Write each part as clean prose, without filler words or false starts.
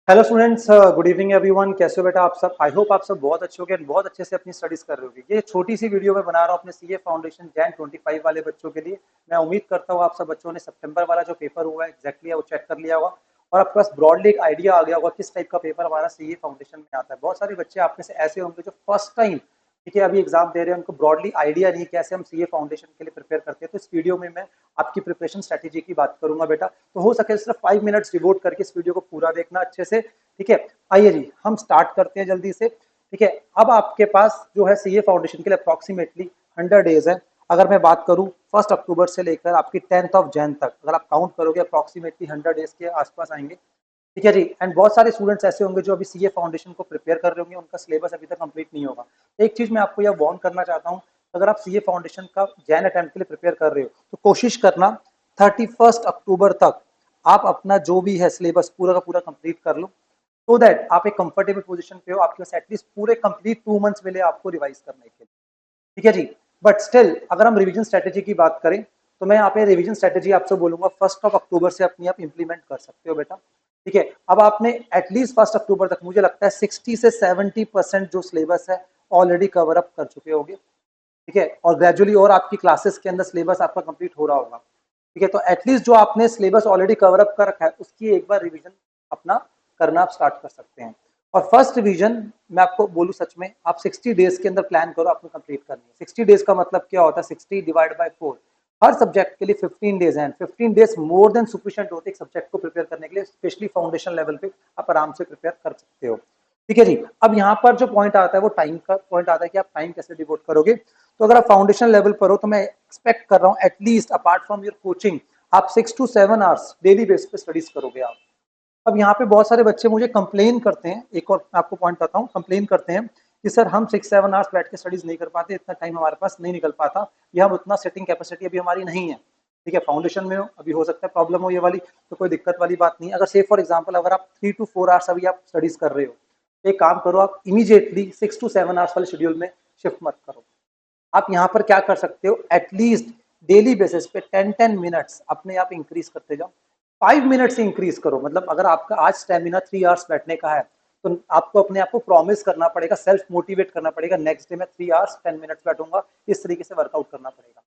Hello students, good evening everyone. कैसे हो बेटा आप सब? आई होप आप सब बहुत अच्छे होंगे, बहुत अच्छे से अपनी स्टडीज कर रहे होगे। ये छोटी सी वीडियो मैं बना रहा हूँ अपने सीए फाउंडेशन जैन 25 वाले बच्चों के लिए। मैं उम्मीद करता हूँ आप सब बच्चों ने सितंबर वाला जो पेपर हुआ है एक्जैक्टली वो चेक कर लिया होगा और आपके पास ब्रॉडली एक आइडिया आ गया होगा किस टाइप का पेपर हमारा सीए फाउंडेशन में आता है। बहुत सारे बच्चे आप में से ऐसे होंगे जो फर्स्ट टाइम ठीक है अभी एग्जाम दे रहे हैं, उनको ब्रॉडली आइडिया नहीं है कैसे हम सीए फाउंडेशन के लिए प्रिपेयर करते हैं। तो इस वीडियो में मैं आपकी प्रिपरेशन स्ट्रेटेजी की बात करूंगा बेटा। तो हो सके सिर्फ 5 मिनट्स डिवोट करके इस वीडियो को पूरा देखना अच्छे से, ठीक है। आइए जी हम स्टार्ट करते हैं जल्दी से, ठीक है। अब आपके पास जो है सीए फाउंडेशन के लिए अप्रॉक्सीमेटली 100 डेज है। अगर मैं बात करूं 1 अक्टूबर से लेकर आपकी 10 जैन तक, अगर आप काउंट करोगे अप्रॉक्सीमेटली 100 डेज के आसपास आएंगे, ठीक है जी। एंड बहुत सारे स्टूडेंट्स ऐसे होंगे जो अभी सीए फाउंडेशन को प्रिपेयर कर रहे होंगे, उनका सिलेबस अभी तक कंप्लीट नहीं होगा। एक चीज मैं आपको यह वार्न करना चाहता हूँ, अगर आप सीए फाउंडेशन का जैन अटेम्प्ट के लिए प्रिपेयर कर रहे हो तो कोशिश करना 31 अक्टूबर तक आप अपना जो भी है सिलेबस पूरा का पूरा कंप्लीट कर लो, सो दैट आप एक कंफर्टेबल पोजीशन पे हो। आपके पास एटलीस्ट पूरे कंप्लीट 2 मंथ्स मिले आपको रिवाइज करने के लिए, ठीक है जी। बट स्टिल अगर हम रिवीजन स्ट्रेटेजी की बात करें तो मैं यहाँ पे रिवीजन स्ट्रेटेजी आपसे बोलूंगा 1 अक्टूबर से अपनी आप इंप्लीमेंट कर सकते हो बेटा, ठीक है। अब आपने एटलीस्ट 1 अक्टूबर तक मुझे लगता है 60 से 70% जो सिलेबस है ऑलरेडी कवर अप कर चुके होगे, ठीक है। और ग्रेजुअली और आपकी क्लासेस के अंदर सिलेबस आपका कंप्लीट हो रहा होगा, ठीक है। तो एटलीस्ट जो आपने सिलेबस ऑलरेडी कवर अप कर रखा है उसकी एक बार रिवीजन अपना करना आप स्टार्ट कर सकते हैं। और फर्स्ट रिवीजन मैं आपको बोलूं सच में आप 60 डेज के अंदर प्लान करो, आपको कंप्लीट करनी है। 60 डेज का मतलब क्या होता है? 60 डिवाइड बाय 4, हर सब्जेक्ट के लिए 15 डेज हैं। 15 डेज मोर देन सफिशिएंट होते हैं एक सब्जेक्ट को प्रिपेयर करने के लिए, स्पेशली फाउंडेशन लेवल पे आप आराम से प्रिपेयर कर सकते हो, ठीक है जी। अब यहाँ पर जो पॉइंट आता है वो टाइम का पॉइंट आता है कि आप टाइम कैसे डिवोट करोगे। तो अगर आप फाउंडेशन लेवल पर हो तो मैं एक्सपेक्ट कर रहा हूँ at least apart from your coaching आप 6 to 7 आवर्स डेली बेस पे स्टडीज करोगे आप। अब यहाँ पे बहुत सारे बच्चे मुझे कंप्लेन करते हैं, एक और मैं आपको पॉइंट बताता हूँ, कंप्लेन करते हैं कि सर हम 6-7 आवर्स बैठ के स्टडीज नहीं कर पाते, इतना टाइम हमारे पास नहीं निकल पाता, या हम उतना सेटिंग कैपेसिटी अभी हमारी नहीं है, ठीक है। फाउंडेशन में हो अभी हो सकता है प्रॉब्लम हो ये वाली, तो कोई दिक्कत वाली बात नहीं है। अगर से फॉर एग्जाम्पल अगर आप 3 to 4 आवर्स अभी आप स्टडीज कर रहे हो, एक काम करो आप इमीडिएटली 6 to 7 आवर्स वाले शेड्यूल में शिफ्ट मत करो। आप यहाँ पर क्या कर सकते हो, एटलीस्ट डेली बेसिस पे 10-10 मिनट्स अपने आप इंक्रीज करते जाओ। 5 मिनट से इंक्रीज करो, मतलब अगर आपका आज स्टेमिना 3 आवर्स बैठने का है तो आपको अपने आप को प्रॉमिस करना पड़ेगा, सेल्फ मोटिवेट करना पड़ेगा, नेक्स्ट डे में 3 आवर्स 10 मिनट्स बैठूंगा, इस तरीके से वर्कआउट करना पड़ेगा।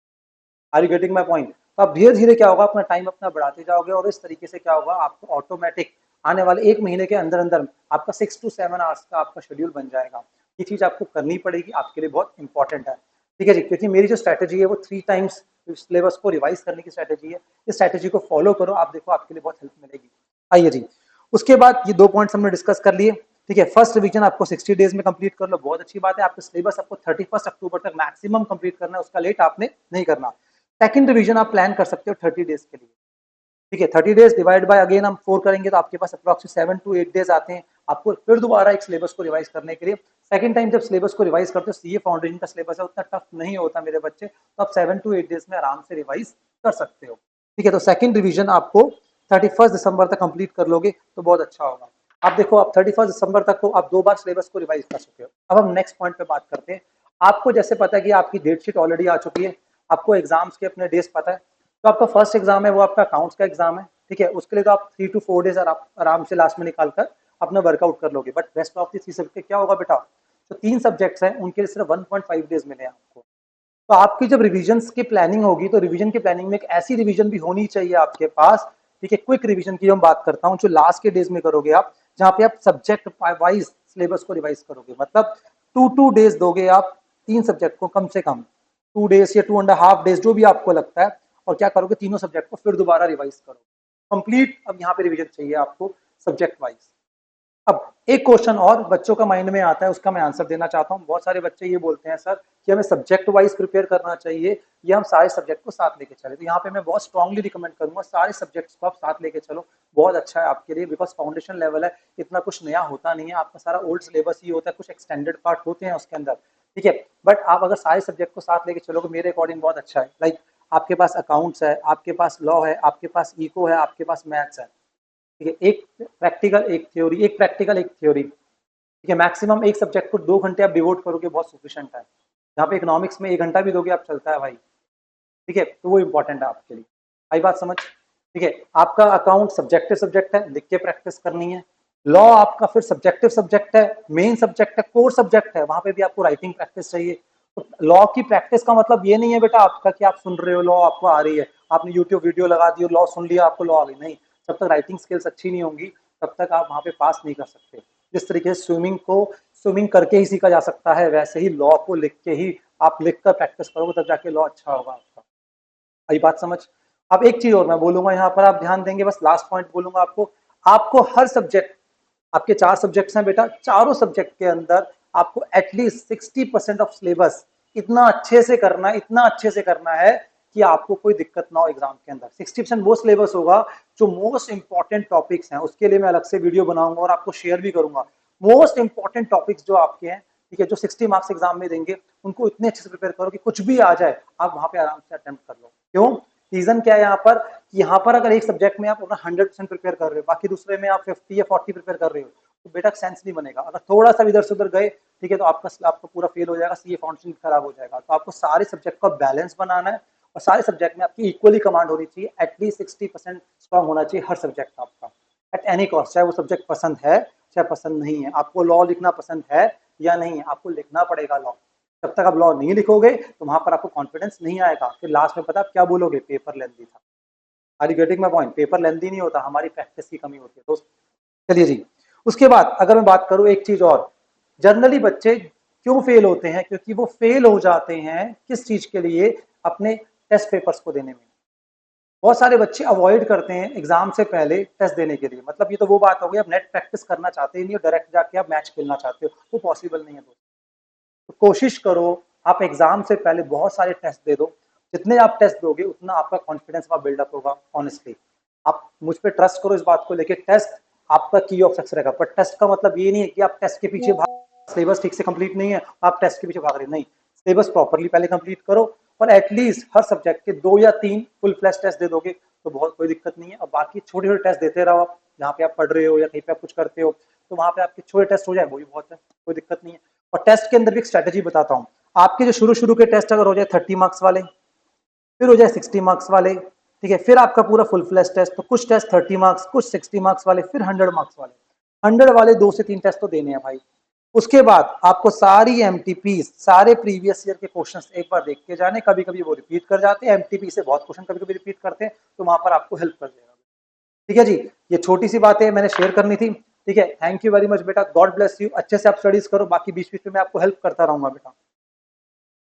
Are you getting my point? तो आप धीरे धीरे क्या होगा अपना टाइम अपना बढ़ाते जाओगे और इस तरीके से क्या होगा आपको ऑटोमेटिक आने वाले 1 महीने के अंदर अंदर आपका 6 to 7 आवर्स का आपका शेड्यूल बन जाएगा। ये चीज आपको करनी पड़ेगी, आपके लिए बहुत इंपॉर्टेंट है, ठीक है जी। क्योंकि मेरी जो स्ट्रैटेजी है वो 3 टाइम्स सिलेबस को रिवाइज करने की स्ट्रैटेजी है। इस स्ट्रैटेजी को फॉलो करो, आप देखो आपके लिए बहुत हेल्प मिलेगी। आइए जी, उसके बाद ये 2 पॉइंट्स हमने डिस्कस कर लिए, ठीक है। फर्स्ट रिवीजन आपको 60 डेज में कंप्लीट कर लो, बहुत अच्छी बात है। आपका सिलेबस आपको 31 अक्टूबर तक मैक्सिमम कंप्लीट करना है, उसका लेट आपने नहीं करना। सेकंड रिवीजन आप प्लान कर सकते हो 30 डेज के लिए, ठीक है। 30 डेज डिवाइड बाय अगेन हम 4 करेंगे तो आपके पास अप्रॉक्स 7 to 8 डेज आते हैं आपको फिर दोबारा एक सिलेबस को रिवाइज करने के लिए। सेकंड टाइम जब सिलेबस को रिवाइज करते हो, सीए फाउंडेशन का सिलेबस है उतना टफ नहीं होता मेरे बच्चे, तो आप 7 to 8 डेज में आराम से रिवाइज कर सकते हो, ठीक है। तो सेकंड रिवीजन आपको 31 दिसंबर तक कंप्लीट कर लोगे तो बहुत अच्छा होगा। आप देखो आप 31 दिसंबर तक को आप 2 बार सिलेबस को रिवाइज कर चुके हो। अब हम नेक्स्ट पॉइंट पे बात करते हैं। आपको जैसे पता है कि आपकी डेट शीट ऑलरेडी आ चुकी है, आपको एग्जाम्स के अपने डेज पता है, तो आपका फर्स्ट एग्जाम है वो आपका अकाउंट्स का एग्जाम है, ठीक है। उसके लिए तो आप 3 to 4 डेज आराम से लास्ट में निकाल कर अपना वर्कआउट कर लोगे। But rest of the 3 subject क्या होगा बेटा, तो 3 सब्जेक्ट्स हैं उनके लिए सिर्फ 1.5 डेज मिले हैं आपको। तो आपकी जब रिविजन्स की प्लानिंग होगी तो रिवीजन की प्लानिंग में एक ऐसी रिवीजन भी होनी चाहिए आपके पास, ठीक है। क्विक रिवीजन की हम बात करता हूँ जो लास्ट के डेज में करोगे आप, जहाँ पे आप सब्जेक्ट वाइज सिलेबस को रिवाइज करोगे, मतलब 2 डेज दोगे आप 3 सब्जेक्ट को कम से कम, 2 डेज या 2.5 डेज जो भी आपको लगता है, और क्या करोगे तीनों सब्जेक्ट को फिर दोबारा रिवाइज करो कंप्लीट। अब यहाँ पे रिवीजन चाहिए आपको सब्जेक्ट वाइज। अब एक क्वेश्चन और बच्चों का माइंड में आता है, उसका मैं आंसर देना चाहता हूँ। बहुत सारे बच्चे ये बोलते हैं सर कि हमें सब्जेक्ट वाइज प्रिपेयर करना चाहिए या हम सारे सब्जेक्ट को साथ लेके चले। तो यहाँ पे मैं बहुत स्ट्रांगली रिकमेंड करूंगा सारे सब्जेक्ट्स को आप साथ लेके चलो, बहुत अच्छा है आपके लिए, बिकॉज फाउंडेशन लेवल है, इतना कुछ नया होता नहीं है, आपका सारा ओल्ड सिलेबस ही होता है, कुछ एक्सटेंडेड पार्ट होते हैं उसके अंदर, ठीक है। बट आप अगर सारे सब्जेक्ट को साथ लेके चलोगे मेरे अकॉर्डिंग बहुत अच्छा है। लाइक आपके पास अकाउंट्स है, आपके पास लॉ है, आपके पास इको है, आपके पास मैथ्स है, ठीक है। एक प्रैक्टिकल एक थ्योरी, एक प्रैक्टिकल एक थ्योरी, ठीक है। मैक्सिमम एक सब्जेक्ट को 2 घंटे आप डिवोट करोगे बहुत सफिशिएंट है। यहाँ पे इकोनॉमिक्स में 1 घंटा भी दोगे आप चलता है भाई, ठीक है। तो वो इंपॉर्टेंट है आपके लिए, आई बात समझ, ठीक है। आपका अकाउंट सब्जेक्ट है, लिख के प्रैक्टिस करनी है। लॉ आपका फिर सब्जेक्टिव सब्जेक्ट है, मेन सब्जेक्ट है, कोर सब्जेक्ट है, वहां पे भी आपको राइटिंग प्रैक्टिस चाहिए। तो लॉ की प्रैक्टिस का मतलब ये नहीं है बेटा आपका कि आप सुन रहे हो लॉ आपको आ रही है, आपने यूट्यूब वीडियो लगा दी लॉ सुन लिया आपको लॉ आ गई, नहीं। जब तक राइटिंग स्किल्स अच्छी नहीं होंगी तब तक आप वहां पे पास नहीं कर सकते। जिस तरीके से स्विमिंग को स्विमिंग करके ही सीखा जा सकता है, वैसे ही लॉ को लिख के ही आप लिख कर प्रैक्टिस करोगे तब जाके लॉ अच्छा होगा आपका। आई बात समझ? अब एक चीज और मैं बोलूंगा यहाँ पर, आप ध्यान देंगे, बस लास्ट पॉइंट बोलूंगा आपको। आपको हर सब्जेक्ट, आपके 4 सब्जेक्ट्स हैं बेटा, चारों सब्जेक्ट के अंदर आपको एटलीस्ट 60% ऑफ सिलेबस इतना अच्छे से करना है, इतना अच्छे से करना है कि आपको कोई दिक्कत ना हो एग्जाम के अंदर। 60% वो सिलेबस होगा जो मोस्ट इंपॉर्टेंट टॉपिक्स हैं, उसके लिए मैं अलग से वीडियो बनाऊंगा और आपको शेयर भी करूंगा। मोस्ट इंपॉर्टेंट टॉपिक्स जो आपके हैं, ठीक है, जो 60 मार्क्स एग्जाम में देंगे, उनको इतने अच्छे से प्रिपेयर करो कि कुछ भी आ जाए आप वहां पे आराम से अटेम्प्ट कर लो। क्यों? रीजन क्या है यहाँ पर कि यहाँ पर अगर एक सब्जेक्ट में आप अपना 100% प्रिपेयर कर रहे हो, बाकी दूसरे में आप 50 या 40 प्रिपेयर कर रहे हो, तो बेटा सेंस नहीं बनेगा। अगर थोड़ा सा इधर से उधर गए, ठीक है, तो आपका पूरा फेल हो जाएगा, सीए फाउंडेशन खराब हो जाएगा। तो आपको सारे सब्जेक्ट का बैलेंस बनाना है और सारे सब्जेक्ट में आपकी इक्वली कमांड होनी चाहिए, एटलीस्ट 60% स्ट्रॉन्ग होना चाहिए हर सब्जेक्ट का आपका, एट एनी कॉस्ट। चाहे वो सब्जेक्ट पसंद है चाहे पसंद नहीं है, आपको लॉ लिखना पसंद है या नहीं, आपको लिखना पड़ेगा लॉ। जब तक आप लॉ नहीं लिखोगे तो वहां पर आपको कॉन्फिडेंस नहीं आएगा, फिर लास्ट में पता आप क्या बोलोगे, पेपर लेंथी था। Are you getting my point? Paper lengthy नहीं होता, हमारी प्रैक्टिस की कमी होती है दोस्त। चलिए जी, उसके बाद अगर मैं बात करूं एक चीज और, जनरली बच्चे क्यों फेल होते हैं? क्योंकि वो फेल हो जाते हैं किस चीज के लिए? अपने टेस्ट पेपर्स को देने में। बहुत सारे बच्चे अवॉइड करते हैं एग्जाम से पहले टेस्ट देने के लिए। मतलब ये तो वो बात हो गई, आप नेट प्रैक्टिस करना चाहते ही नहीं हो, डायरेक्ट जाके आप मैच खेलना चाहते हो, वो पॉसिबल नहीं है दोस्त। तो कोशिश करो आप एग्जाम से पहले बहुत सारे टेस्ट दे दो। जितने आप टेस्ट दोगे उतना आपका कॉन्फिडेंस वहां बिल्डअप होगा। ऑनेस्टली आप मुझ पर ट्रस्ट करो इस बात को लेके, टेस्ट आपका की ऑफ सक्सेस रहेगा। पर टेस्ट का मतलब ये नहीं है कि आप टेस्ट के पीछे भाग, सिलेबस ठीक से कंप्लीट नहीं है आप टेस्ट के पीछे भाग रहे, नहीं। सिलेबस प्रॉपरली पहले कंप्लीट करो और एटलीस्ट हर सब्जेक्ट के 2 या 3 फुल फ्लैश टेस्ट दे दोगे तो बहुत कोई दिक्कत नहीं है। और बाकी छोटे छोटे टेस्ट देते रहो आप, जहाँ पे आप पढ़ रहे हो या कहीं पे आप कुछ करते हो, तो वहां पे आपके छोटे टेस्ट हो जाए वो भी बहुत है, कोई दिक्कत नहीं है। और टेस्ट के अंदर भी एक स्ट्रेटेजी बताता हूँ। आपके जो शुरू शुरू के टेस्ट अगर हो जाए 30 मार्क्स वाले, फिर हो जाए 60 मार्क्स वाले, ठीक है, फिर आपका पूरा फुल फ्लैश टेस्ट, तो कुछ टेस्ट 30 मार्क्स, कुछ 60 मार्क्स वाले, फिर 100 मार्क्स वाले। 100 वाले 2 से 3 टेस्ट तो देने हैं भाई। उसके बाद आपको सारी एमटीपी, सारे प्रीवियस ईयर के क्वेश्चंस एक बार देख के जाने। कभी कभी वो रिपीट कर जाते हैं, एमटीपी से बहुत क्वेश्चन कभी कभी रिपीट करते हैं, तो वहां पर आपको हेल्प कर देगा। ठीक है जी, ये छोटी सी बातें मैंने शेयर करनी थी। ठीक है, थैंक यू वेरी मच बेटा, गॉड ब्लेस यू। अच्छे से आप स्टडीज करो, बाकी बीच बीच में मैं आपको हेल्प करता रहूंगा बेटा।